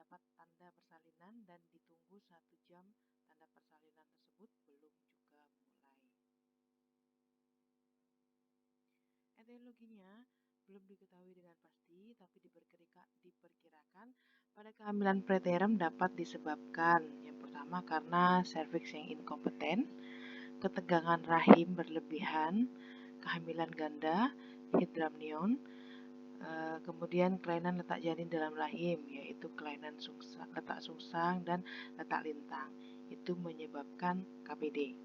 mendapat tanda persalinan dan ditunggu 1 jam tanda persalinan tersebut belum juga mulai. Etiologinya belum diketahui dengan pasti, tapi diperkirakan pada kehamilan preterm dapat disebabkan yang pertama karena serviks yang inkompeten, ketegangan rahim berlebihan, kehamilan ganda, hidramnion, kemudian kelainan letak janin dalam rahim, yaitu kelainan letak sungsang dan letak lintang. Itu menyebabkan KPD.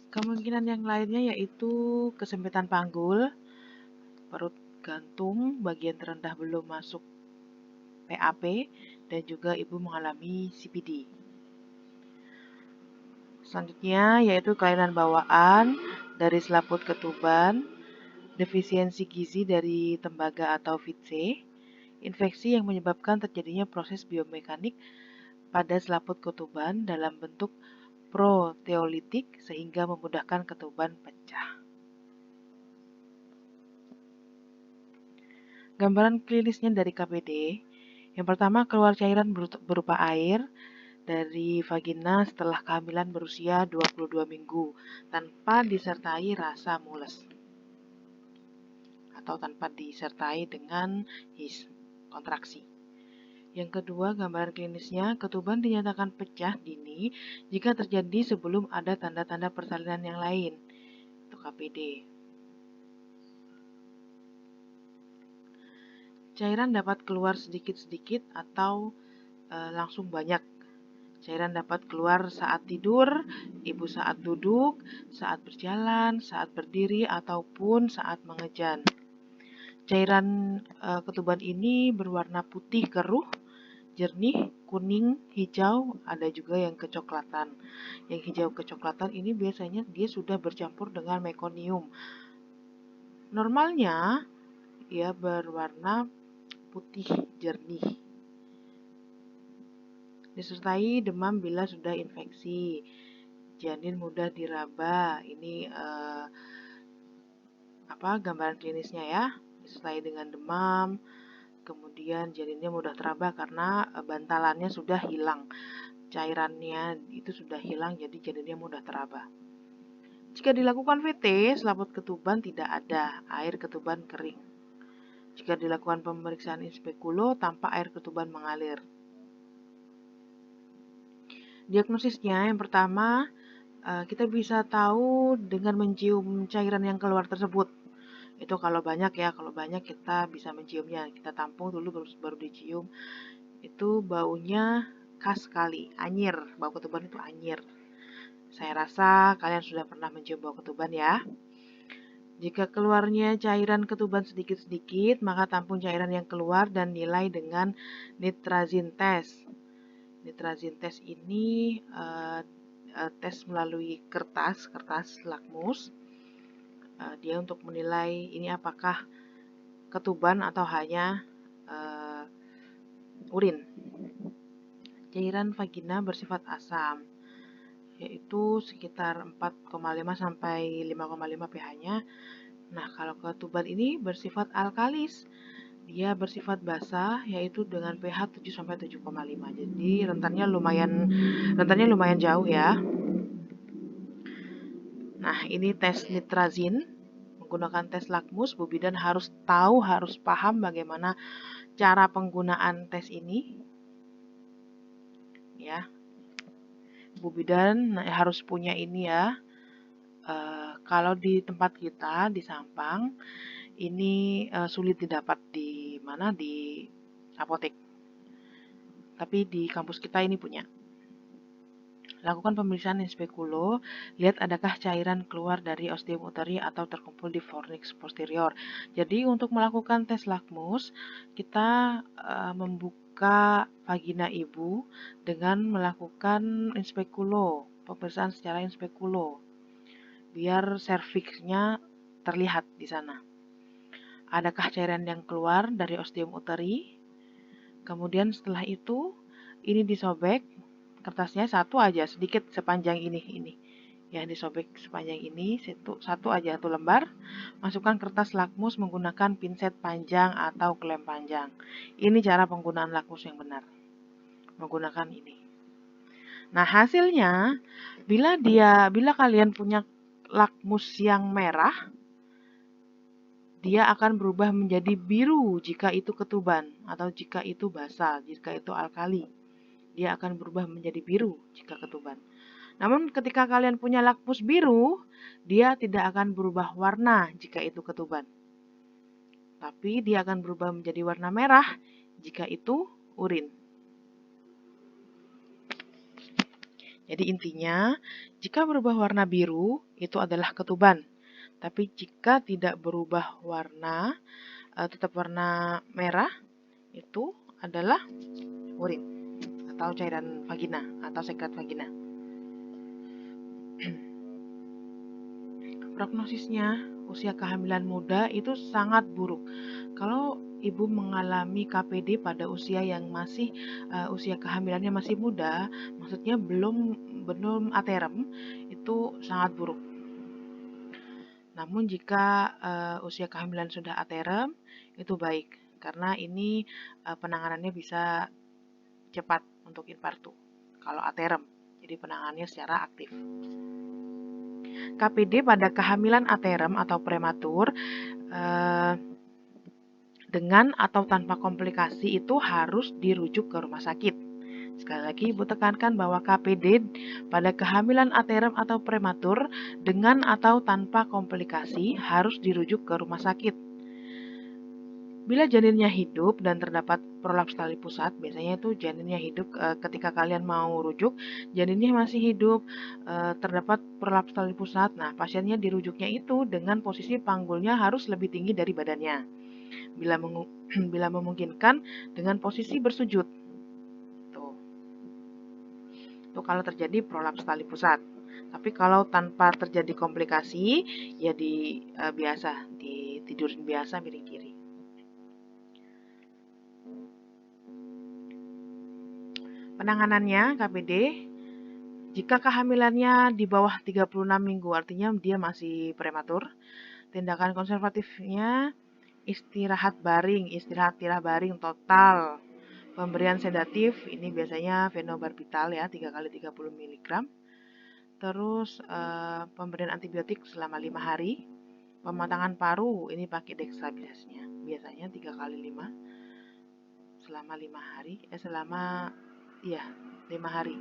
Kemungkinan yang lainnya yaitu kesempitan panggul, perut gantung, bagian terendah belum masuk PAP, dan juga ibu mengalami CPD. Selanjutnya yaitu kelainan bawaan dari selaput ketuban, defisiensi gizi dari tembaga atau VITC, infeksi yang menyebabkan terjadinya proses biomekanik pada selaput ketuban dalam bentuk proteolitik sehingga memudahkan ketuban pecah. Gambaran klinisnya dari KPD, yang pertama keluar cairan berupa air dari vagina setelah kehamilan berusia 22 minggu tanpa disertai rasa mules atau tanpa disertai dengan kontraksi. Yang kedua, gambaran klinisnya, ketuban dinyatakan pecah dini jika terjadi sebelum ada tanda-tanda persalinan yang lain, itu KPD. Cairan dapat keluar sedikit-sedikit atau langsung banyak. Cairan dapat keluar saat tidur, ibu saat duduk, saat berjalan, saat berdiri, ataupun saat mengejan. Cairan ketuban ini berwarna putih keruh, jernih, kuning, hijau, ada juga yang kecoklatan. Yang hijau kecoklatan ini biasanya dia sudah bercampur dengan mekonium. Normalnya ia berwarna putih jernih. Disertai demam bila sudah infeksi. Janin mudah diraba. Ini gambaran klinisnya ya. Disertai dengan demam. Kemudian janinnya mudah teraba karena bantalannya sudah hilang, cairannya itu sudah hilang, jadi janinnya mudah teraba. Jika dilakukan VT, selaput ketuban tidak ada, air ketuban kering. Jika dilakukan pemeriksaan in speculo, tampak air ketuban mengalir. Diagnosisnya yang pertama, kita bisa tahu dengan mencium cairan yang keluar tersebut. Itu kalau banyak ya, kalau banyak kita bisa menciumnya. Kita tampung dulu baru dicium. Itu baunya khas sekali, anyir. Bau ketuban itu anyir. Saya rasa kalian sudah pernah mencium bau ketuban ya. Jika keluarnya cairan ketuban sedikit-sedikit, maka tampung cairan yang keluar dan nilai dengan nitrazin test. Nitrazin test ini tes melalui kertas lakmus. Dia untuk menilai ini apakah ketuban atau hanya urin. Cairan vagina bersifat asam, yaitu sekitar 4,5 sampai 5,5 pH-nya. Nah, kalau ketuban ini bersifat alkalis, dia bersifat basah, yaitu dengan pH 7 sampai 7,5. Jadi rentannya lumayan jauh ya. Nah, ini tes nitrazin menggunakan tes lakmus. Bu bidan harus paham bagaimana cara penggunaan tes ini. Ya. Bu bidan harus punya ini ya. Kalau di tempat kita di Sampang ini sulit didapat di apotek. Tapi di kampus kita ini punya. Lakukan pemeriksaan in speculo, lihat adakah cairan keluar dari ostium uteri atau terkumpul di fornix posterior. Jadi untuk melakukan tes lakmus, kita membuka vagina ibu dengan melakukan in speculo, pemeriksaan secara in speculo, biar serviksnya terlihat di sana. Adakah cairan yang keluar dari ostium uteri? Kemudian setelah itu, ini disobek, kertasnya satu aja, sedikit sepanjang ini. Ya, disobek sepanjang ini, satu aja, 1 lembar. Masukkan kertas lakmus menggunakan pinset panjang atau klem panjang. Ini cara penggunaan lakmus yang benar. Menggunakan ini. Nah, hasilnya bila kalian punya lakmus yang merah, dia akan berubah menjadi biru jika itu ketuban atau jika itu basa, jika itu alkali. Dia akan berubah menjadi biru jika ketuban. Namun ketika kalian punya lakmus biru, dia tidak akan berubah warna jika itu ketuban. Tapi dia akan berubah menjadi warna merah jika itu urin. Jadi intinya, jika berubah warna biru, itu adalah ketuban. Tapi jika tidak berubah warna, tetap warna merah, itu adalah urin atau cairan vagina atau sekret vagina. Prognosisnya, usia kehamilan muda itu sangat buruk. Kalau ibu mengalami KPD pada usia yang masih usia kehamilannya masih muda, maksudnya belum aterem, itu sangat buruk. Namun jika usia kehamilan sudah aterem, itu baik karena ini penanganannya bisa cepat untuk infartu. Kalau aterem, jadi penanganannya secara aktif. KPD pada kehamilan aterem atau prematur dengan atau tanpa komplikasi itu harus dirujuk ke rumah sakit. Sekali lagi Ibu tekankan bahwa KPD pada kehamilan aterem atau prematur dengan atau tanpa komplikasi harus dirujuk ke rumah sakit. Bila janinnya hidup dan terdapat prolaps tali pusat, biasanya itu janinnya hidup ketika kalian mau rujuk, janinnya masih hidup, terdapat prolaps tali pusat. Nah, pasiennya dirujuknya itu dengan posisi panggulnya harus lebih tinggi dari badannya. Bila memungkinkan dengan posisi bersujud. Tuh. Itu kalau terjadi prolaps tali pusat. Tapi kalau tanpa terjadi komplikasi, ya biasa, ditidurin biasa miring kiri. Penanganannya KPD, jika kehamilannya di bawah 36 minggu, artinya dia masih prematur, tindakan konservatifnya istirahat tirai baring total. Pemberian sedatif, ini biasanya fenobarbital ya, 3 kali 30 mg. Terus pemberian antibiotik selama 5 hari. Pematangan paru, ini pakai dextrabisasnya, biasanya 3 kali 5 selama 5 hari, 5 hari.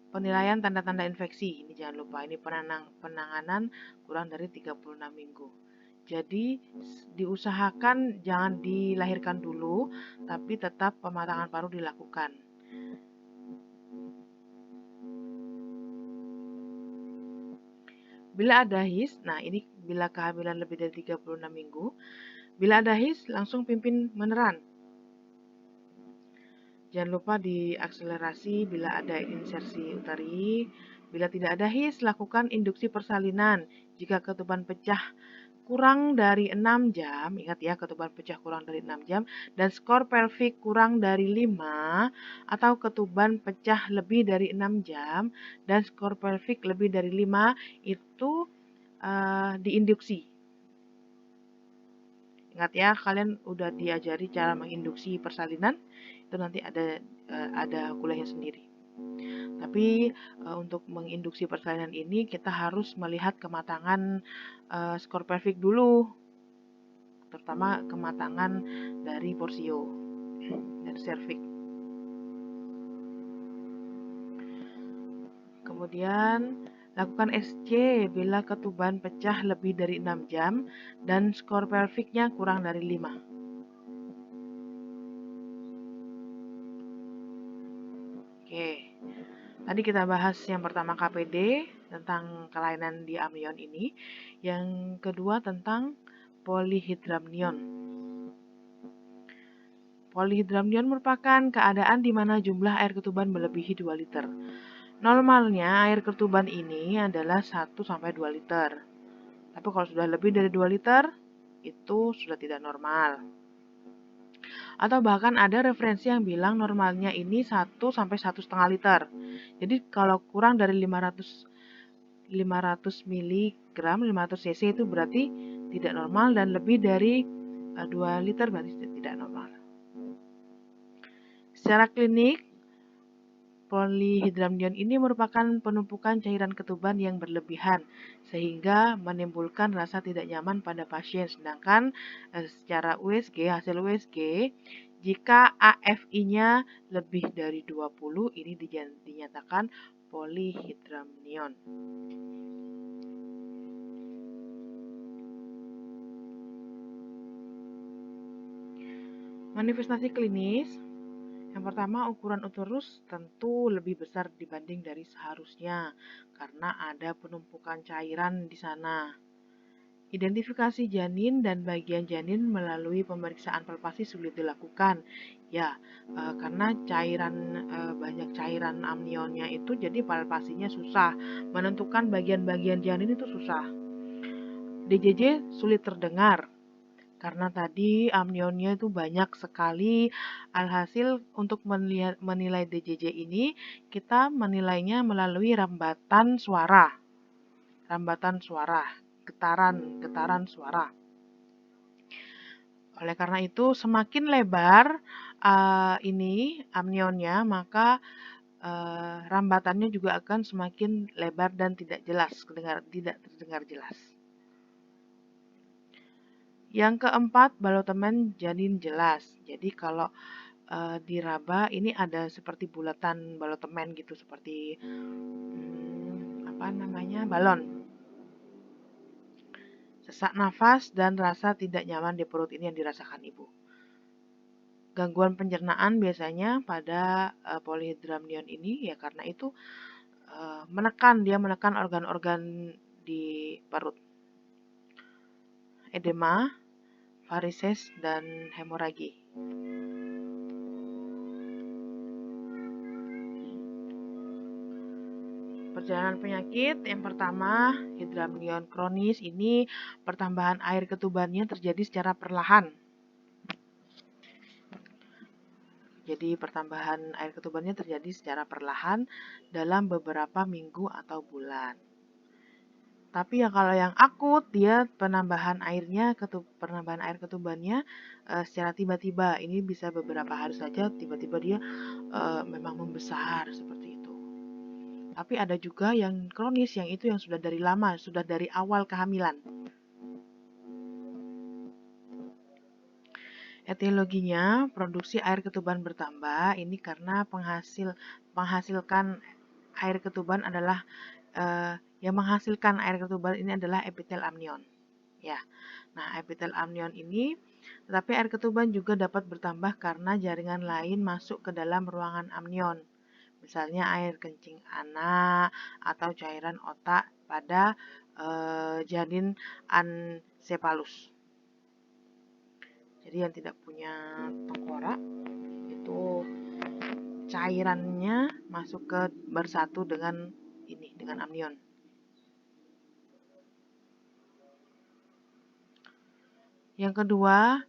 Penilaian tanda-tanda infeksi, ini jangan lupa, ini penanganan kurang dari 36 minggu. Jadi diusahakan jangan dilahirkan dulu, tapi tetap pematangan paru dilakukan. Bila ada HIS, nah ini bila kehamilan lebih dari 36 minggu, bila ada HIS langsung pimpin meneran. Jangan lupa diakselerasi bila ada insersi uteri. Bila tidak ada HIS, lakukan induksi persalinan. Jika ketuban pecah kurang dari 6 jam, ingat ya, ketuban pecah kurang dari 6 jam, dan skor pelvik kurang dari 5, atau ketuban pecah lebih dari 6 jam, dan skor pelvik lebih dari 5, itu diinduksi. Ingat ya, kalian udah diajari cara menginduksi persalinan, itu nanti ada kuliahnya sendiri. Tapi untuk menginduksi persalinan ini kita harus melihat kematangan skor pelvik dulu, terutama kematangan dari porsio dan serviks. Kemudian lakukan SC bila ketuban pecah lebih dari 6 jam dan skor pelviknya kurang dari 5. Oke, tadi kita bahas yang pertama KPD tentang kelainan di amnion ini. Yang kedua tentang polyhydramnion. Polyhydramnion merupakan keadaan di mana jumlah air ketuban melebihi 2 liter. Normalnya air ketuban ini adalah 1-2 liter. Tapi kalau sudah lebih dari 2 liter, itu sudah tidak normal. Atau bahkan ada referensi yang bilang normalnya ini 1 sampai 1,5 liter. Jadi kalau kurang dari 500 miligram, 500 cc itu berarti tidak normal, dan lebih dari 2 liter berarti tidak normal. Secara klinik, polyhydramnion ini merupakan penumpukan cairan ketuban yang berlebihan sehingga menimbulkan rasa tidak nyaman pada pasien. Sedangkan secara USG, hasil USG, jika AFI-nya lebih dari 20, ini dinyatakan polyhydramnion. Manifestasi klinis, yang pertama, ukuran uterus tentu lebih besar dibanding dari seharusnya karena ada penumpukan cairan di sana. Identifikasi janin dan bagian janin melalui pemeriksaan palpasi sulit dilakukan. Ya, karena banyak cairan amnionnya itu, jadi palpasinya susah. Menentukan bagian-bagian janin itu susah. DJJ sulit terdengar karena tadi amnionnya itu banyak sekali. Alhasil untuk menilai DJJ ini, kita menilainya melalui rambatan suara, getaran suara. Oleh karena itu, semakin lebar ini amnionnya, maka rambatannya juga akan semakin lebar dan tidak terdengar jelas. Yang keempat, balotemen janin jelas. Jadi kalau diraba ini ada seperti bulatan balotemen gitu, seperti balon. Sesak nafas dan rasa tidak nyaman di perut ini yang dirasakan ibu. Gangguan pencernaan biasanya pada polyhydramnion ini ya karena itu dia menekan organ-organ di perut. Edema, varises, dan hemoragi. Perjalanan penyakit, yang pertama, hydramnion kronis ini pertambahan air ketubannya terjadi secara perlahan. Jadi pertambahan air ketubannya terjadi secara perlahan dalam beberapa minggu atau bulan. Tapi ya kalau yang akut, dia penambahan air ketubannya secara tiba-tiba. Ini bisa beberapa hari saja, tiba-tiba dia memang membesar seperti itu. Tapi ada juga yang kronis, yang itu yang sudah dari lama, sudah dari awal kehamilan. Etiologinya, produksi air ketuban bertambah. Ini karena penghasilkan air ketuban adalah yang menghasilkan air ketuban ini adalah epitel amnion. Ya. Nah, epitel amnion ini, tetapi air ketuban juga dapat bertambah karena jaringan lain masuk ke dalam ruangan amnion. Misalnya air kencing anak atau cairan otak pada janin ancefalus. Jadi yang tidak punya tengkorak itu cairannya masuk bersatu dengan amnion. Yang kedua,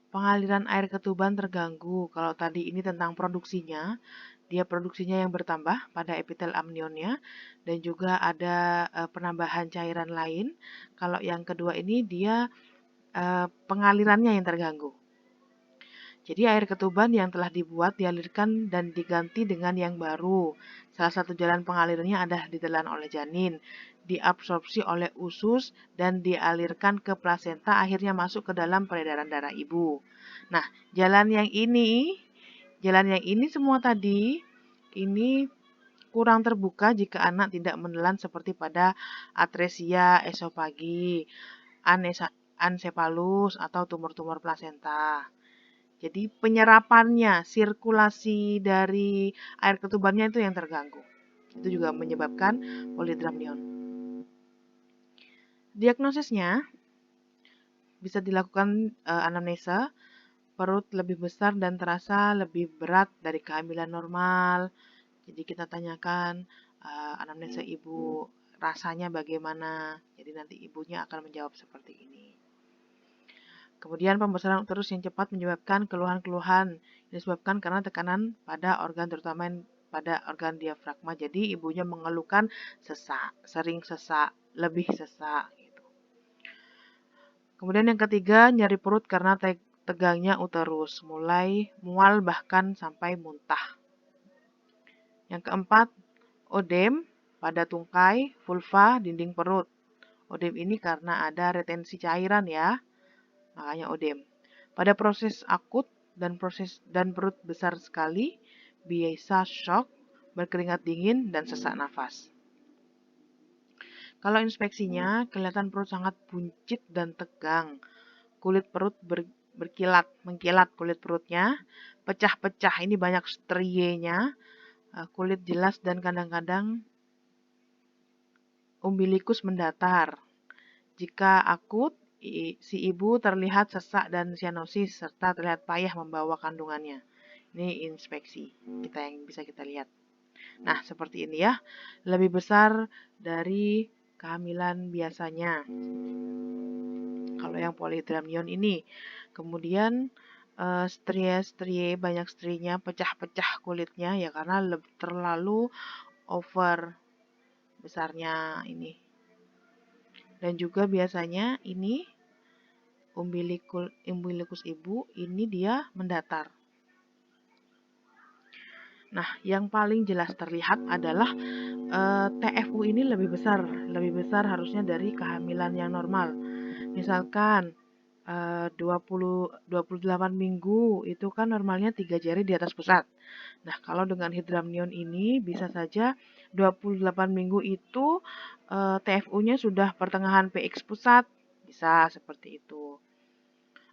pengaliran air ketuban terganggu. Kalau tadi ini tentang produksinya, dia produksinya yang bertambah pada epitel amnionnya, dan juga ada penambahan cairan lain. Kalau yang kedua ini dia pengalirannya yang terganggu. Jadi air ketuban yang telah dibuat dialirkan dan diganti dengan yang baru. Salah satu jalan pengalirannya adalah ditelan oleh janin, diabsorpsi oleh usus, dan dialirkan ke plasenta, akhirnya masuk ke dalam peredaran darah ibu. Nah, jalan yang ini semua tadi, ini kurang terbuka jika anak tidak menelan seperti pada atresia esofagi, ancefalus, atau tumor-tumor plasenta. Jadi penyerapannya, sirkulasi dari air ketubannya itu yang terganggu. Itu juga menyebabkan polyhydramnion. Diagnosisnya bisa dilakukan anamnesa, perut lebih besar dan terasa lebih berat dari kehamilan normal. Jadi kita tanyakan anamnesa ibu, rasanya bagaimana. Jadi nanti ibunya akan menjawab seperti ini. Kemudian pembesaran uterus yang cepat menyebabkan keluhan-keluhan. Disebabkan karena tekanan pada organ, terutama pada organ diafragma. Jadi ibunya mengeluhkan sesak, sering sesak, lebih sesak. Gitu. Kemudian yang ketiga, nyeri perut karena tegangnya uterus, mulai mual bahkan sampai muntah. Yang keempat, odem pada tungkai, vulva, dinding perut. Odem ini karena ada retensi cairan ya, makanya odem. Pada proses akut dan perut besar sekali, biasa shock, berkeringat dingin, dan sesak nafas. Kalau inspeksinya, kelihatan perut sangat buncit dan tegang. Kulit perut mengkilat kulit perutnya, pecah-pecah, ini banyak strienya, kulit jelas dan kadang-kadang umbilikus mendatar. Jika akut, si ibu terlihat sesak dan sianosis serta terlihat payah membawa kandungannya. Ini inspeksi kita yang bisa kita lihat. Nah, seperti ini ya. Lebih besar dari kehamilan biasanya. Kalau yang polyhydramnion ini. Kemudian strie banyak strinya, pecah-pecah kulitnya ya karena terlalu over besarnya ini. Dan juga biasanya ini umbilikus ibu ini dia mendatar. Nah, yang paling jelas terlihat adalah TFU ini lebih besar harusnya dari kehamilan yang normal. Misalkan 28 minggu itu kan normalnya 3 jari di atas pusat. Nah, kalau dengan hydramnion ini bisa saja 28 minggu itu TFU-nya sudah pertengahan PX pusat, bisa seperti itu.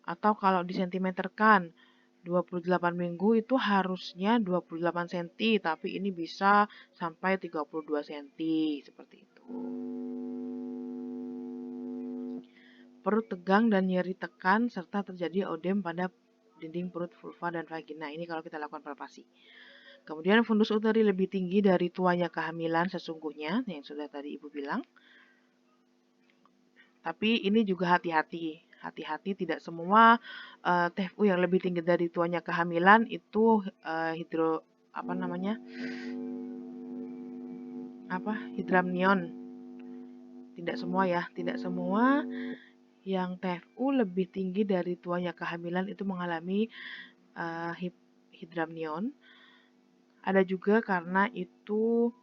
Atau kalau disentimeterkan 28 minggu itu harusnya 28 cm, tapi ini bisa sampai 32 cm, seperti itu. Perut tegang dan nyeri tekan, serta terjadi odem pada dinding perut, vulva, dan vagina. Ini kalau kita lakukan palpasi. Kemudian fundus uteri lebih tinggi dari tuanya kehamilan sesungguhnya, yang sudah tadi Ibu bilang. Tapi ini juga hati-hati. Hati-hati tidak semua TFU yang lebih tinggi dari tuanya kehamilan itu hydramnion. Tidak semua ya, tidak semua yang TFU lebih tinggi dari tuanya kehamilan itu mengalami hydramnion. Ada juga karena itu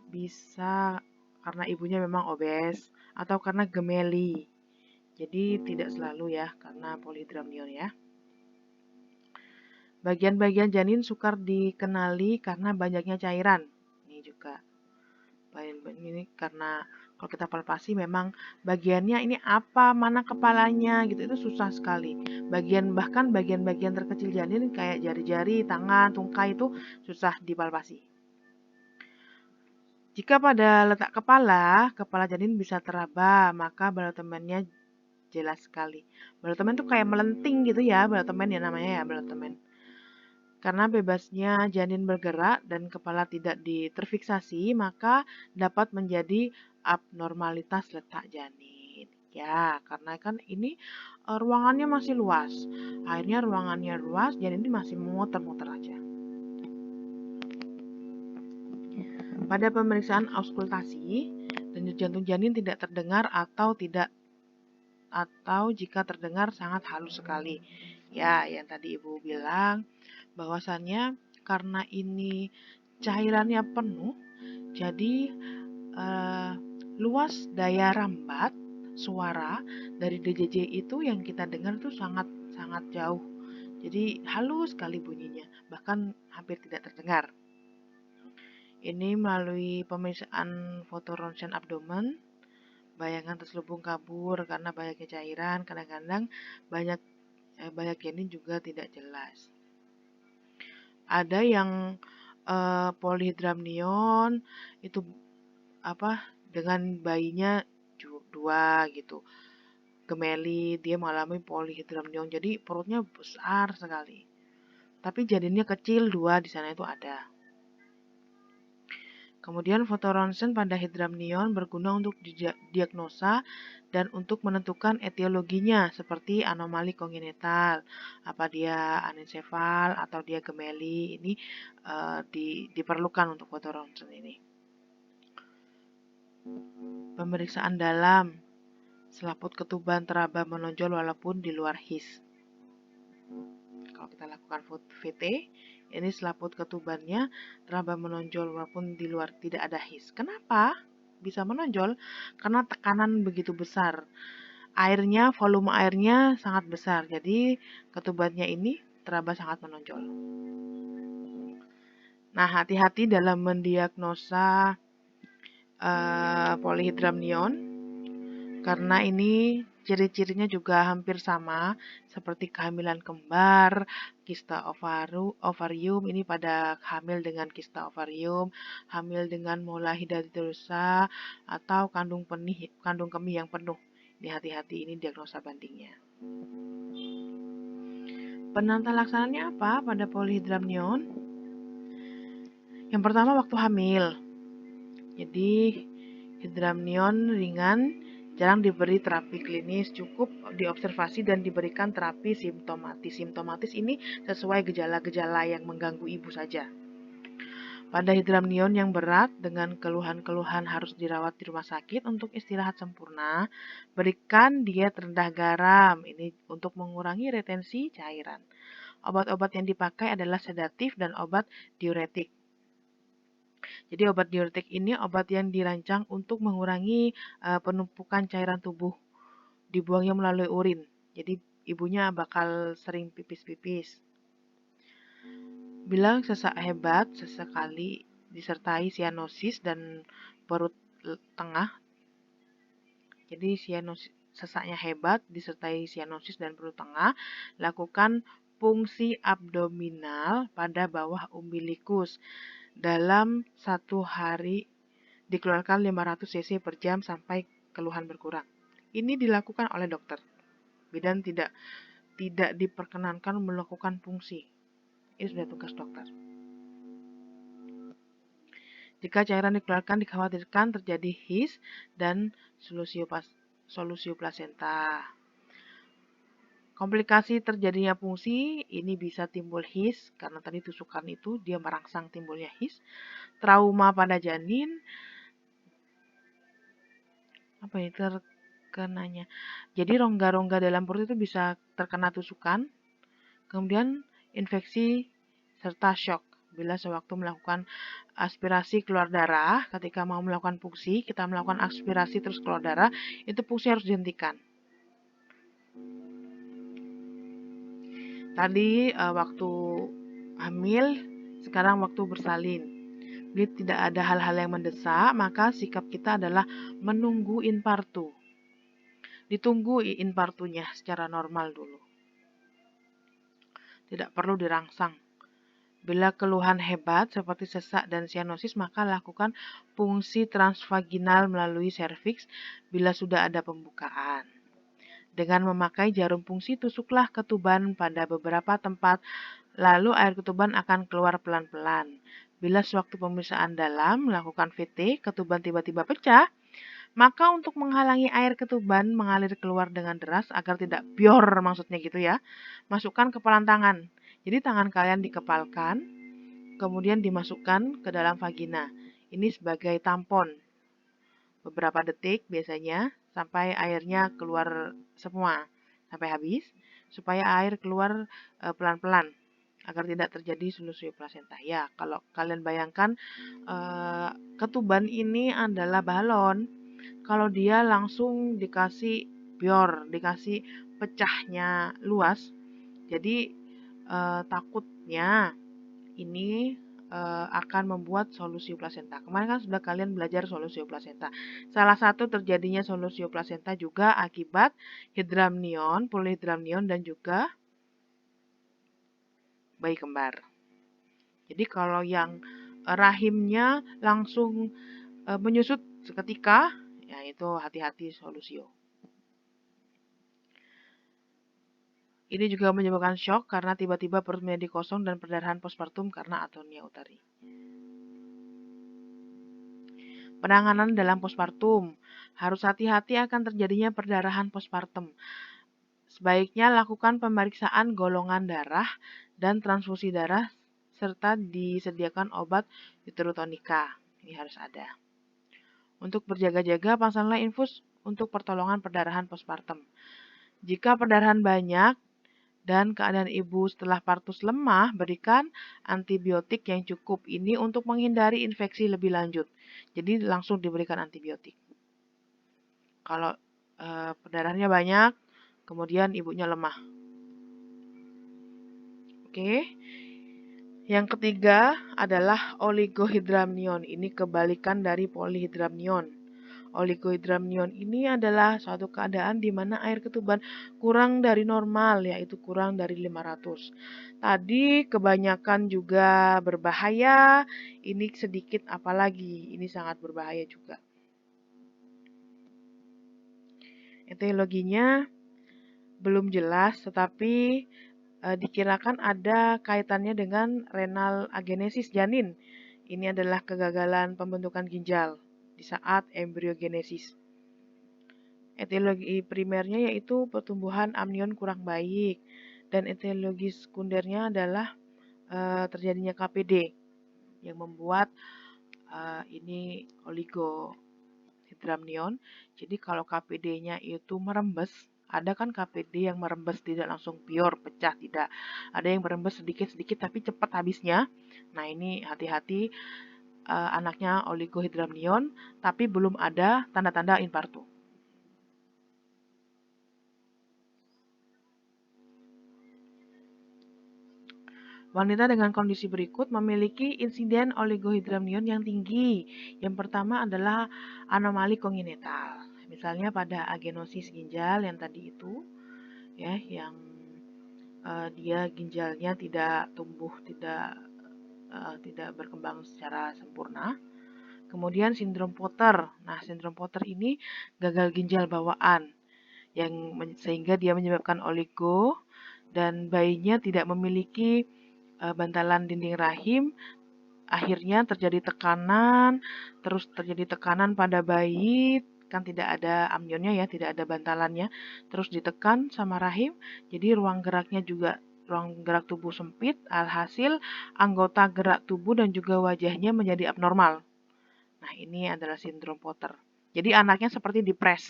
bisa karena ibunya memang obes atau karena gemeli. Jadi tidak selalu ya karena polyhydramnion ya. Bagian-bagian janin sukar dikenali karena banyaknya cairan. Ini juga. Ini karena kalau kita palpasi memang bagiannya ini apa, mana kepalanya gitu, itu susah sekali. Bahkan bagian-bagian terkecil janin kayak jari-jari, tangan, tungkai itu susah dipalpasi. Jika pada letak kepala janin bisa teraba, maka balotemennya jelas sekali. Balotemen itu kayak melenting gitu ya, balotemen ya namanya ya, balotemen. Karena bebasnya janin bergerak dan kepala tidak terfiksasi, maka dapat menjadi abnormalitas letak janin. Ya, karena kan ini ruangannya masih luas. Akhirnya ruangannya luas, janin ini masih muter-muter aja. Pada pemeriksaan auskultasi, denyut jantung janin tidak terdengar atau jika terdengar sangat halus sekali. Ya, yang tadi Ibu bilang bahwasannya karena ini cairannya penuh, jadi luas daya rambat suara dari DJJ itu yang kita dengar itu sangat jauh. Jadi halus sekali bunyinya, bahkan hampir tidak terdengar. Ini melalui pemeriksaan foto ronsen abdomen, bayangan terselubung kabur karena banyaknya cairan, kadang-kadang banyak janin juga tidak jelas. Ada yang polyhydramnion itu dengan bayinya 2 gitu. Gemeli, dia mengalami polyhydramnion. Jadi perutnya besar sekali. Tapi janinnya kecil 2 di sana itu ada. Kemudian foto ronsen pada hidramnion berguna untuk diagnosa dan untuk menentukan etiologinya seperti anomali kongenital, apa dia anencefal atau dia gemeli, ini diperlukan untuk foto ronsen ini. Pemeriksaan dalam, selaput ketuban teraba menonjol walaupun di luar his. Kalau kita lakukan VT, ini selaput ketubannya teraba menonjol walaupun di luar tidak ada his. Kenapa bisa menonjol? Karena tekanan begitu besar. Airnya, volume airnya sangat besar. Jadi ketubannya ini teraba sangat menonjol. Nah, hati-hati dalam mendiagnosa polyhydramnion karena ini ciri-cirinya juga hampir sama seperti kehamilan kembar, kista ovarium ini pada hamil dengan kista ovarium, hamil dengan mola hidatidosa atau kandung kemih yang penuh. Ini hati-hati, ini diagnosa bandingnya. Penata laksananya apa pada polyhydramnion? Yang pertama waktu hamil. Jadi hidramnion ringan jarang diberi terapi klinis, cukup diobservasi dan diberikan terapi simptomatis. Simptomatis ini sesuai gejala-gejala yang mengganggu ibu saja. Pada hidramnion yang berat dengan keluhan-keluhan harus dirawat di rumah sakit untuk istirahat sempurna, berikan diet rendah garam ini untuk mengurangi retensi cairan. Obat-obat yang dipakai adalah sedatif dan obat diuretik. Jadi obat diuretik ini obat yang dirancang untuk mengurangi penumpukan cairan tubuh, dibuangnya melalui urin. Jadi ibunya bakal sering pipis-pipis. Bila sesak hebat sesekali disertai sianosis dan perut tengah. Jadi sesaknya hebat disertai sianosis dan perut tengah, lakukan fungsi abdominal pada bawah umbilikus. Dalam 1 hari dikeluarkan 500 cc per jam sampai keluhan berkurang. Ini dilakukan oleh dokter. Bidan tidak diperkenankan melakukan fungsi. Ini sudah tugas dokter. Jika cairan dikeluarkan dikhawatirkan terjadi his dan solusio plasenta. Komplikasi terjadinya fungsi ini bisa timbul his karena tadi tusukan itu dia merangsang timbulnya his, trauma pada janin, terkenanya. Jadi rongga-rongga dalam perut itu bisa terkena tusukan, kemudian infeksi serta shock. Bila sewaktu melakukan aspirasi keluar darah, ketika mau melakukan fungsi, kita melakukan aspirasi terus keluar darah, itu fungsi harus dihentikan. Tadi waktu hamil, sekarang waktu bersalin. Bila tidak ada hal-hal yang mendesak, maka sikap kita adalah menunggu infartu. Ditunggu infartunya secara normal dulu. Tidak perlu dirangsang. Bila keluhan hebat seperti sesak dan sianosis, maka lakukan fungsi transvaginal melalui serviks bila sudah ada pembukaan. Dengan memakai jarum fungsi, tusuklah ketuban pada beberapa tempat, lalu air ketuban akan keluar pelan-pelan. Bila sewaktu pemeriksaan dalam melakukan VT, ketuban tiba-tiba pecah, maka untuk menghalangi air ketuban mengalir keluar dengan deras agar tidak bior maksudnya gitu ya, masukkan kepalan tangan. Jadi tangan kalian dikepalkan, kemudian dimasukkan ke dalam vagina. Ini sebagai tampon. Beberapa detik biasanya sampai airnya keluar semua, sampai habis, supaya air keluar pelan-pelan agar tidak terjadi solusio plasenta. Ya, kalau kalian bayangkan ketuban ini adalah balon, kalau dia langsung dikasih bior, dikasih pecahnya luas, jadi takutnya ini akan membuat solusio plasenta. Kemarin kan sudah kalian belajar solusio plasenta. Salah satu terjadinya solusio plasenta juga akibat hidramnion, polyhydramnion dan juga bayi kembar. Jadi kalau yang rahimnya langsung menyusut seketika, ya itu hati-hati solusio. Ini juga menyebabkan shock karena tiba-tiba perut menjadi kosong dan perdarahan postpartum karena atonia uteri. Penanganan dalam postpartum. Harus hati-hati akan terjadinya perdarahan postpartum. Sebaiknya lakukan pemeriksaan golongan darah dan transfusi darah serta disediakan obat uterotonika. Ini harus ada. Untuk berjaga-jaga, pasanglah infus untuk pertolongan perdarahan postpartum. Jika perdarahan banyak dan keadaan ibu setelah partus lemah, berikan antibiotik yang cukup. Ini untuk menghindari infeksi lebih lanjut. Jadi langsung diberikan antibiotik. Kalau perdarahannya banyak, kemudian ibunya lemah. Oke. Yang ketiga adalah oligohidramnion. Ini kebalikan dari polyhidramnion. Oligohidramnion ini adalah suatu keadaan di mana air ketuban kurang dari normal, yaitu kurang dari 500. Tadi kebanyakan juga berbahaya, ini sedikit apalagi, ini sangat berbahaya juga. Etiologinya belum jelas, tetapi dikirakan ada kaitannya dengan renal agenesis janin. Ini adalah kegagalan pembentukan ginjal di saat embriogenesis. Etiologi primernya yaitu pertumbuhan amnion kurang baik, dan etiologi sekundernya adalah terjadinya KPD yang membuat ini oligohidramnion. Jadi kalau KPD-nya itu merembes, ada kan KPD yang merembes tidak langsung pure pecah, tidak. Ada yang merembes sedikit-sedikit tapi cepat habisnya. Nah ini hati-hati, anaknya oligohidramnion tapi belum ada tanda-tanda infarto. Wanita dengan kondisi berikut memiliki insiden oligohidramnion yang tinggi. Yang pertama adalah anomali kongenital. Misalnya pada agenosis ginjal yang tadi itu, ya, yang dia ginjalnya tidak tumbuh, tidak berkembang secara sempurna. Kemudian sindrom Potter. Nah, sindrom Potter ini gagal ginjal bawaan yang sehingga dia menyebabkan oligo dan bayinya tidak memiliki bantalan dinding rahim. Akhirnya terjadi tekanan, terus terjadi tekanan pada bayi, kan tidak ada amnionnya ya, tidak ada bantalannya, terus ditekan sama rahim, jadi ruang geraknya juga, ruang gerak tubuh sempit, alhasil anggota gerak tubuh dan juga wajahnya menjadi abnormal. Nah ini adalah sindrom Potter. Jadi anaknya seperti dipres.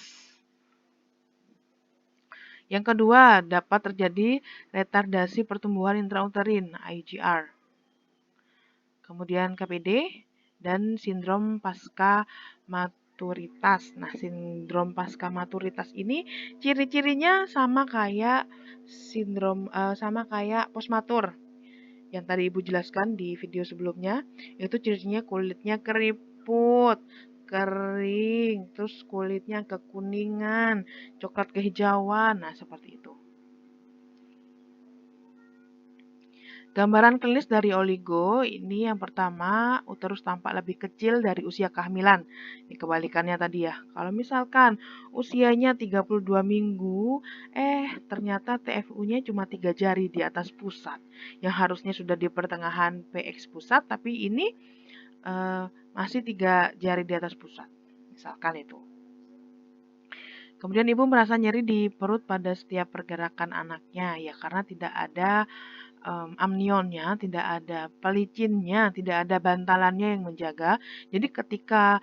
Yang kedua, dapat terjadi retardasi pertumbuhan intrauterin, IGR. Kemudian KPD dan sindrom pasca maturitas. Nah, sindrom pasca maturitas ini ciri-cirinya sama kayak postmatur yang tadi Ibu jelaskan di video sebelumnya. Itu cirinya kulitnya keriput, kering, terus kulitnya kekuningan, coklat kehijauan. Nah, seperti itu. Gambaran klinis dari oligo ini yang pertama, uterus tampak lebih kecil dari usia kehamilan. Ini kebalikannya tadi ya. Kalau misalkan usianya 32 minggu, ternyata TFU-nya cuma 3 jari di atas pusat. Yang harusnya sudah di pertengahan PX pusat, tapi ini masih 3 jari di atas pusat. Misalkan itu. Kemudian ibu merasa nyeri di perut pada setiap pergerakan anaknya, ya karena tidak ada amnionnya, tidak ada pelicinnya, tidak ada bantalannya yang menjaga. Jadi ketika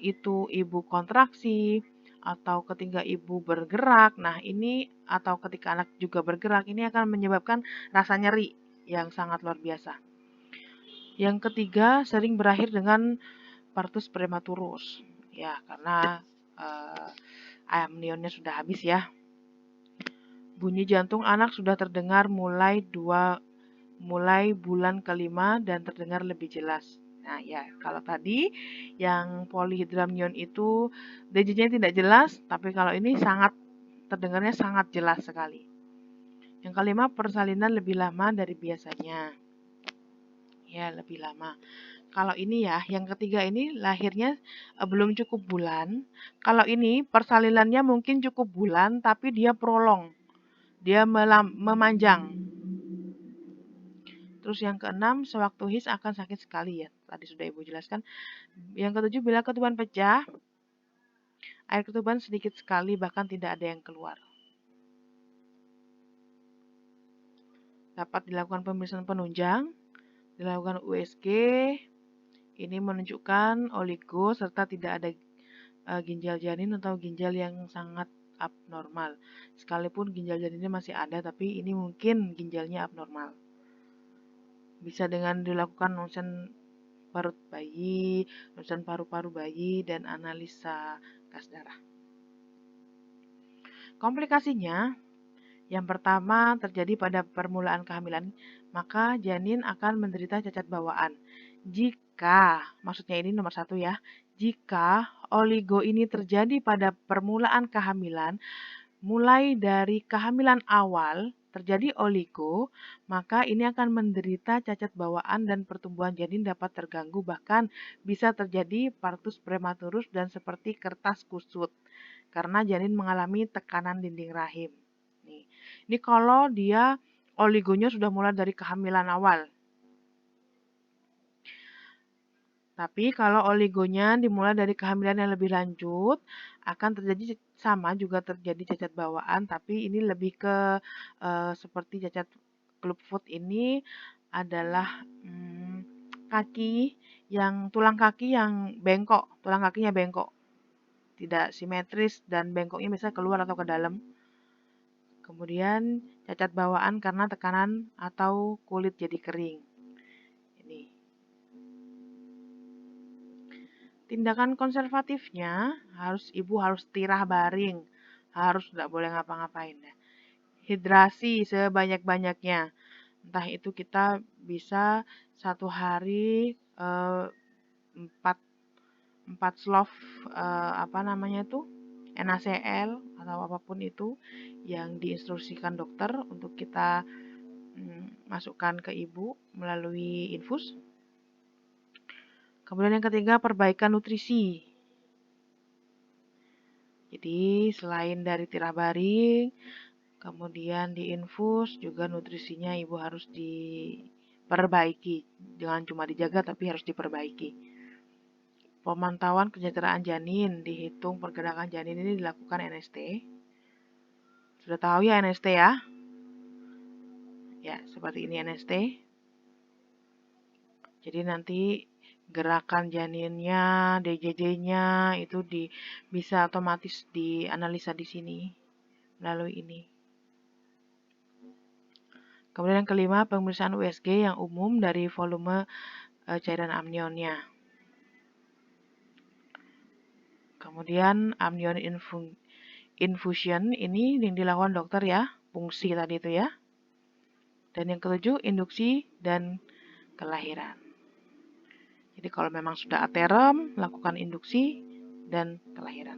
itu ibu kontraksi atau ketika ibu bergerak, nah ini atau ketika anak juga bergerak, ini akan menyebabkan rasa nyeri yang sangat luar biasa. Yang ketiga, sering berakhir dengan partus prematurus. Ya, karena amnionnya sudah habis ya. Bunyi jantung anak sudah terdengar mulai bulan kelima dan terdengar lebih jelas. Nah ya, kalau tadi yang polyhidramnion itu DJ-nya tidak jelas, tapi kalau ini terdengarnya sangat jelas sekali. Yang kelima, persalinan lebih lama dari biasanya. Ya, lebih lama. Kalau ini ya, yang ketiga ini lahirnya belum cukup bulan. Kalau ini persalinannya mungkin cukup bulan, tapi dia prolong. Dia memanjang. Terus yang keenam, sewaktu his akan sakit sekali ya. Tadi sudah Ibu jelaskan. Yang ketujuh, bila ketuban pecah, air ketuban sedikit sekali bahkan tidak ada yang keluar. Dapat dilakukan pemeriksaan penunjang, dilakukan USG, ini menunjukkan oligo serta tidak ada ginjal janin atau ginjal yang sangat abnormal. Sekalipun ginjal janinnya masih ada, tapi ini mungkin ginjalnya abnormal. Bisa dengan dilakukan ronsen perut bayi, ronsen paru-paru bayi, dan analisa gas darah. Komplikasinya, yang pertama terjadi pada permulaan kehamilan, maka janin akan menderita cacat bawaan. Jika, maksudnya ini nomor 1 ya, jika oligo ini terjadi pada permulaan kehamilan, mulai dari kehamilan awal terjadi oligo, maka ini akan menderita cacat bawaan dan pertumbuhan janin dapat terganggu, bahkan bisa terjadi partus prematurus dan seperti kertas kusut karena janin mengalami tekanan dinding rahim. Ini kalau dia oligonya sudah mulai dari kehamilan awal. Tapi kalau oligonya dimulai dari kehamilan yang lebih lanjut, akan terjadi sama juga terjadi cacat bawaan, tapi ini lebih ke seperti cacat clubfoot ini adalah tulang kaki yang bengkok, tulang kakinya bengkok, tidak simetris dan bengkoknya bisa keluar atau ke dalam. Kemudian cacat bawaan karena tekanan atau kulit jadi kering. Ini. Tindakan konservatifnya ibu harus tirah baring, harus tidak boleh ngapa-ngapain. Hidrasi sebanyak-banyaknya. Entah itu kita bisa 1 hari 4 slov NaCl atau apapun itu yang diinstruksikan dokter untuk kita masukkan ke ibu melalui infus. Kemudian yang ketiga, perbaikan nutrisi. Jadi selain dari tirah baring, kemudian diinfus, juga nutrisinya ibu harus diperbaiki. Jangan cuma dijaga tapi harus diperbaiki. Pemantauan kesejahteraan janin, dihitung pergerakan janin ini dilakukan NST. Sudah tahu ya NST ya? Ya, seperti ini NST. Jadi nanti gerakan janinnya, DJJ-nya itu bisa otomatis dianalisa di sini melalui ini. Kemudian yang kelima, pemeriksaan USG yang umum dari volume cairan amnionnya. Kemudian amnion infusion ini yang dilakukan dokter ya, fungsi tadi itu ya. Dan yang ketujuh, induksi dan kelahiran. Jadi kalau memang sudah aterem, lakukan induksi dan kelahiran.